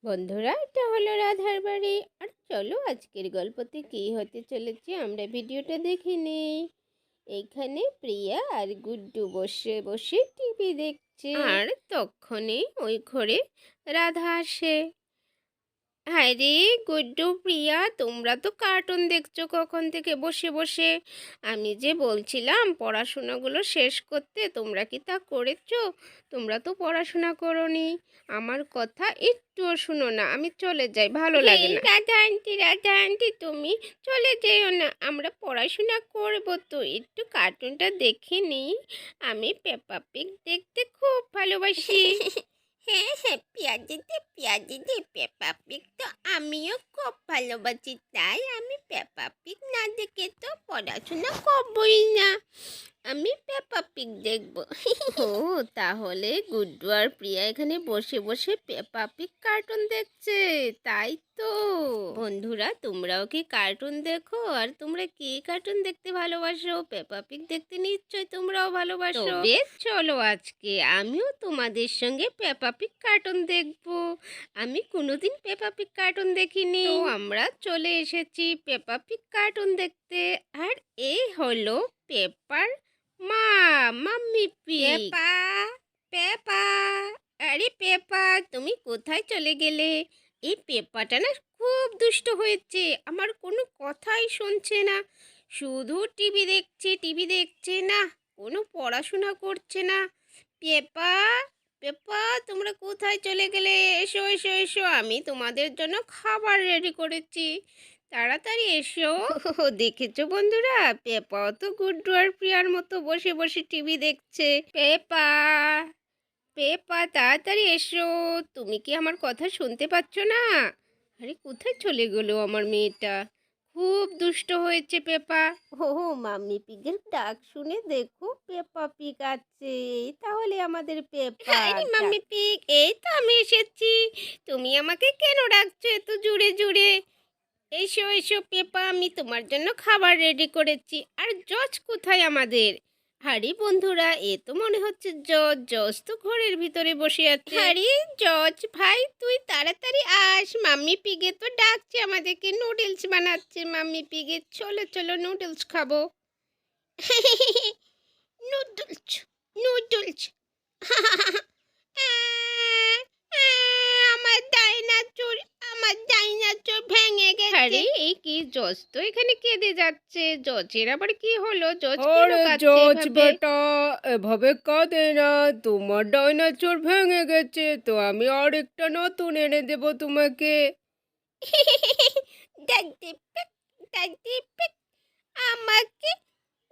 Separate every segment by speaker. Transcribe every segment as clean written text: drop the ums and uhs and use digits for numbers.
Speaker 1: বন্ধুরা, এটা হলো রাধার বাড়ি। আর চলো আজকের গল্পতে কী হতে চলেছে আমরা ভিডিওটা দেখে নেই। এইখানে প্রিয়া আর গুড্ডু বসে বসে টিভি দেখছে, আর তখনই ওই ঘরে রাধা আসে। আরে গুড্ডু, প্রিয়া, তোমরা তো কার্টুন দেখছো কখন থেকে বসে বসে। আমি যে বলছিলাম পড়াশোনাগুলো শেষ করতে, তোমরা কি তা করেছো? তোমরা তো পড়াশোনা করোনি। আমার কথা একটুও শুনো না, আমি চলে যাই, ভালো লাগে না। রাধা আন্টি, তুমি চলে যেও না, আমরা পড়াশোনা করব তো, একটু কার্টুনটা দেখে নিই। আমি পেপা পিগ দেখতে খুব ভালোবাসি। হ্যাঁ হ্যাঁ, পেঁয়াজিতে পেপা পিগ তো আমিও খুব ভালোবাসি, তাই আমি পেপা পিগ না দেখে তো পড়াশোনা করবই না। আমি পেপা পিগ দেখব। ও, তাহলে গুড্ডু আর প্রিয়া এখানে বসে বসে পেপা পিগ কার্টুন দেখছে, তাই তো? বন্ধুরা, তোমরাও কি কার্টুন দেখো? আর তোমরা কি কার্টুন দেখতে ভালোবাসো? পেপা পিগ দেখতে নিশ্চয়ই তোমরাও ভালোবাসো। তবে চলো আজকে আমিও তোমাদের সঙ্গে পেপা পিগ কার্টুন দেখব। আমি কোনোদিন পেপা পিগ কার্টুন দেখিনি, তো আমরা চলে এসেছি পেপা পিগ কার্টুন দেখতে। আর এই হলো পেপার মা, মাম্মি পিগ। পেপা, পেপা, আরে পেপা, তুমি কোথায় চলে গেলে? এই পেপাটা না খুব দুষ্ট হয়েছে, আমার কোনো কথাই শুনছে না, শুধু টিভি দেখছে, না কোনো পড়াশোনা করছে না। পেপা, পেপা, তোমরা কোথায় চলে গেলে? এসো এসো এসো, আমি তোমাদের জন্য খাবার রেডি করেছি, তাড়াতাড়ি এসো। দেখেছো বন্ধুরা, পেপাও তো গুড্ডু আর প্রিয়ার মতো বসে বসে টিভি দেখছে। পেপা, পেপা, তাড়াতাড়ি এসো, তুমি কি আমার কথা শুনতে পাচ্ছ না? আরে কোথায় চলে গেলো আমার মেয়েটা? খুব দুষ্ট হয়েছে পেপা। ও, মাম্মি পিগের ডাক শুনে দেখো পেপা পিগ আছে, তাহলে আমাদের পেপা। আরে মাম্মি পিগ, এই তো আমি এসেছি, তুমি আমাকে কেন ডাকছো এত জোরে জোরে? এসো এসো পেপা, আমি তোমার জন্য খাবার রেডি করেছি। আর জজ কোথায় আমাদের? আরে বন্ধুরা, এ তো মনে হচ্ছে জজ। জজ তো ঘরের ভিতরে বসে আছে। আরে জজ ভাই, তুই তাড়াতাড়ি আস, মাম্মি পিগে তো ডাকছে আমাদেরকে, নুডলস বানাচ্ছে মাম্মি পিগে। চলো চলো, নুডলস খাবো। Noodles, noodles. আমার ডাইনাচুর, আমার ডাইনাচুর ভেঙে গেছে। আরে এই কি, জজ তো এখানে কেঁদে যাচ্ছে, জজের আবার কি হলো? জজ কেন
Speaker 2: আরে
Speaker 1: কাঁদছে
Speaker 2: জজ
Speaker 1: এভাবে?
Speaker 2: বেটা, এভাবে কাঁদে না। তোমার ডাইনোসর ভেঙে গেছে, তো আমি আরেকটা নতুন এনে দেব তোমাকে।
Speaker 1: দাদি পিক, দাদি পিক, আমাকে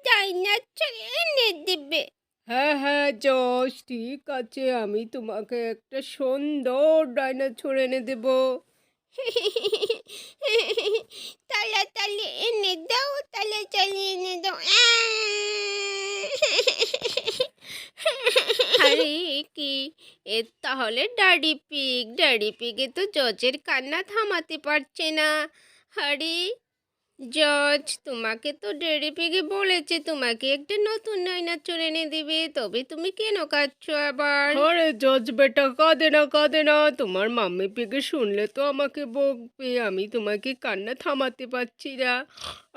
Speaker 1: ডাইনাচুর এনে দিবে?
Speaker 2: হ্যাঁ হ্যাঁ জজ, ঠিক আছে, আমি তোমাকে একটা সুন্দর ডাইনোসর এনে দেব।
Speaker 1: তাড়াতাড়ি এনে দাও, তাড়াতাড়ি এনে দাও। আরে এ কি, এ তাহলে ড্যাডি পিগ। ড্যাডি পিগে তো জজের কান্না থামাতে পারছে না। আরে জজ, তোমাকে তো ড্যাডি পিগে বলেছে তোমাকে একটা নতুন ডাইনোসর এনে দিবে, তবে তুমি কেন কাঁদছো আবার?
Speaker 2: আরে জজ বেটা, কাঁদে না কাঁদে না, তোমার মাম্মি পিকে শুনলে তো আমাকে বকবে, আমি তোমাকে কান্না থামাতে পারছি না।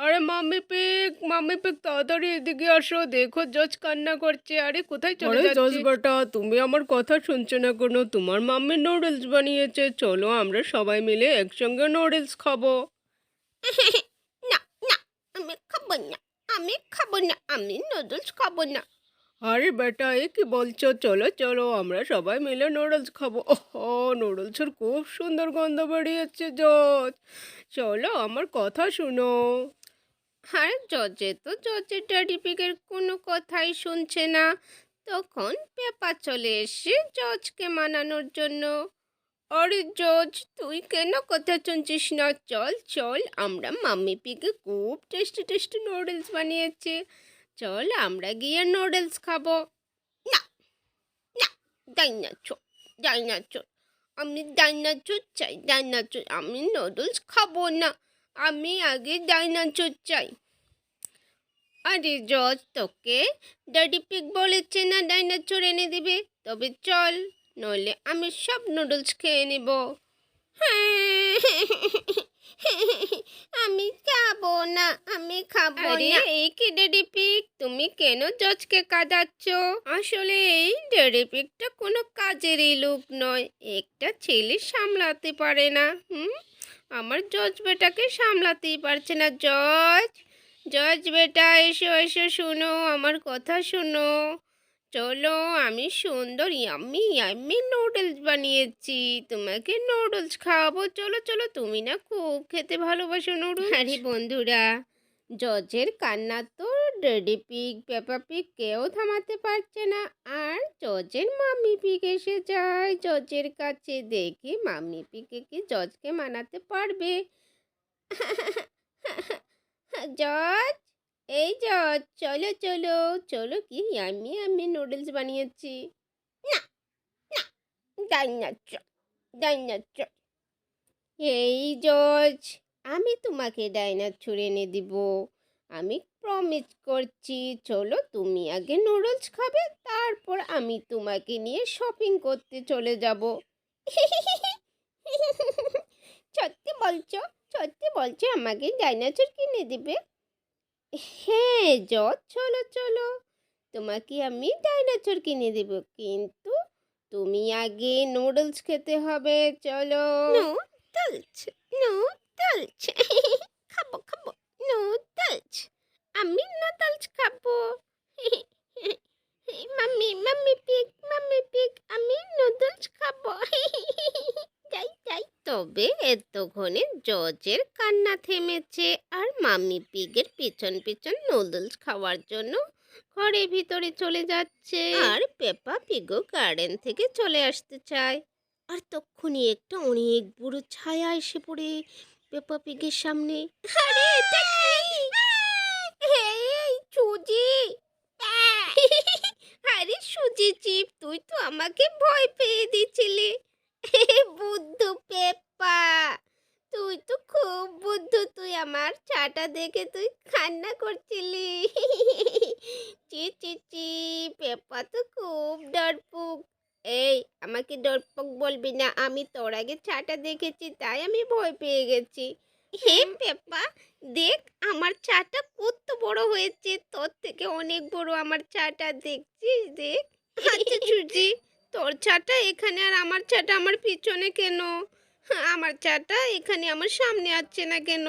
Speaker 2: আরে মাম্মি পিক তাড়াতাড়ি এদিকে আসো, দেখো জজ কান্না করছে। আরে কোথায় চলে যাচ্ছে? জজ বেটা, তুমি আমার কথা শুনছো না কোনো? তোমার মাম্মি নুডলস বানিয়েছে, চলো আমরা সবাই মিলে একসঙ্গে নুডলস খাবো।
Speaker 1: না, না, আমি খাবো না, আমি খাবো না, আমি নুডলস খাবো না।
Speaker 2: আরে বেটা, এ কি বলছো? চলো চলো, আমরা সবাই মিলে নুডলস খাবো। ওহো, নুডলসের খুব সুন্দর গন্ধ বেরিয়েছে জজ, চলো আমার কথা শুনো।
Speaker 1: আর জজের ড্যাডি পিগের কোনো কথাই শুনছে না। তখন পেপা চলে এসে জজকে মানানোর জন্য। আরে জজ, তুই কেন কথা শুনছিস না? চল চল, আমরা মাম্মি পিগে খুব টেস্টি টেস্টি নুডলস বানিয়েছে, চল আমরা গিয়ে নুডলস খাবো। না, না, ডাইনাচোর, ডাইনাচোর, আমি ডাইনাচোর চাই, ডাইনাচোর, আমি নুডলস খাবো না, আমি আগে ডাইনাচোর চাই। আরে জজ, তোকে ড্যাডি পিগ বলেছে না ডাইনোসর এনে দিবে? তবে চল, নইলে আমি সব নুডলস খেয়ে নেব। আমি খাবো না, আমি খাবো
Speaker 2: আরে
Speaker 1: না।
Speaker 2: এই কি ডেডি পিগ, তুমি কেন জজকে কাঁদাচ্ছ? আসলে এই ডেডি পিগটা কোনো কাজেরই লোক নয়, একটা ছেলে সামলাতে পারে না। আমার জজ বেটাকে সামলাতেই পারছে না। জজ, জজ বেটা, এসো এসো, শোনো আমার কথা শোনো। চলো, আমি সুন্দর ইয়াম্মি ইয়াম্মি নুডলস বানিয়েছি, তোমাকে নুডলস খাওয়াবো। চলো চলো, তুমি না খুব খেতে ভালোবাসো নুডলস।
Speaker 1: আরে বন্ধুরা, জজের কান্না তো ডেডি পিগ, পেপা পিগ কেউ থামাতে পারছে না। আর জজের মাম্মি পিগ এসে যায় জজের কাছে। দেখি মাম্মি পিগে কি জজকে মানাতে পারবে। জজ, এই জজ, চলো চলো চলো, কি আমি নুডলস বানিয়েছি। না না, ডাইনাচর, ডাইনাচর। এই জজ, আমি তোমাকে ডাইনাচর এনে দিব। আমি প্রমিস করছি। চলো, তুমি আগে নুডলস খাবে, তারপর আমি তোমাকে নিয়ে শপিং করতে চলে যাব। সত্যি বলছো? সত্যি বলছো আমাকে ডাইনাচর কিনে দিবে? হ্যাঁ জজ, চলো চলো, তোমাকে আমি ডাইনাচর কিনে দেব, কিন্তু তুমি আগে নুডলস খেতে হবে। চলো। Noodles, noodles. খাবো খাবো নুডলস, আমি নুডলস খাবো। Mummy, mummy pig, mummy pig, আমি নুডলস খাবো। যাই যাই। তবে এতক্ষণে জজের কান্না থেমেছে, আর মাম্মি পিগের পিছন পিছন নুডলস খাওয়ার জন্য ঘরের ভিতরে চলে যাচ্ছে। আর পেপা পিগও গার্ডেন থেকে চলে আসতে চায়। আর তক্ষুনি একটা অনেক বড় ছায়া এসে পড়ে পেপা পিগের সামনে। আরে এটা কি? এই সুজি। আরে সুজি চিপ, তুই তো আমাকে ভয় পেয়ে দিছিলি। বুদ্ধু পেপ্পা, তুই তো খুব বুদ্ধু। তুই আমার চাটা দেখে তুই কান্না করছিলি। চি চি চি, পেপ্পা তো খুব ডরপুক। এই, আমাকে ডরপক বলবি না। আমি তোর আগে চাটা দেখেছি, তাই আমি ভয় পেয়ে গেছি। হে পেপ্পা, দেখ আমার চাটা কত বড় হয়েছে, তোর থেকে অনেক বড় আমার চাটা, দেখছিস? দেখ। আচ্ছা সুজি, তোর চাটা এখানে আর আমার চাটা আমার পিছনে কেন? আমার চাটা এখানে আমার সামনে আসছে না কেন?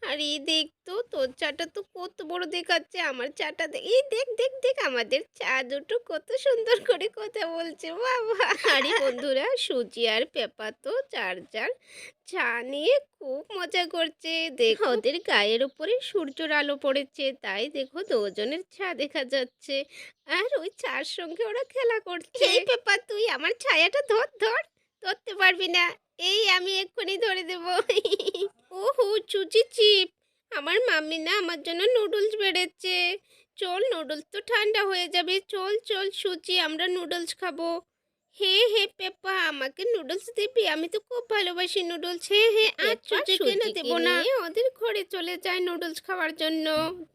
Speaker 1: আর এই দেখ তো, তোর চাটা তো কত বড় দেখাচ্ছে, আমার চাটা দেখ। এই দেখ দেখ দেখ, আমাদের চা দুটো কত সুন্দর করে কথা বলছে, বাবা। আরে বন্ধুরা, সুজি আর পেপা তো চার চার চা নিয়ে খুব মজা করছে। দেখো, ওদের গায়ের উপরে সূর্যের আলো পড়েছে, তাই দেখো দুজনের চা দেখা যাচ্ছে। আর ওই চার সঙ্গে ওরা খেলা করছে। এই পেপা, তুই আমার ছায়াটা ধর ধর। ধরতে পারবি না। এই, আমি এক্ষুনি ধরে দেব। ওহো চুচি চিপ, আমার মাম্মি না আমার জন্য নুডলস বেড়েছে। চল, নুডলস তো ঠান্ডা হয়ে যাবে। চল চল সুচি, আমরা নুডলস খাবো। হে হে পেপা, আমাকে নুডলস দিবি? আমি তো খুব ভালোবাসি নুডলস। হে হে, আর সুজিকে না দেবো না। ওদের ঘরে চলে যায় নুডলস খাওয়ার জন্য।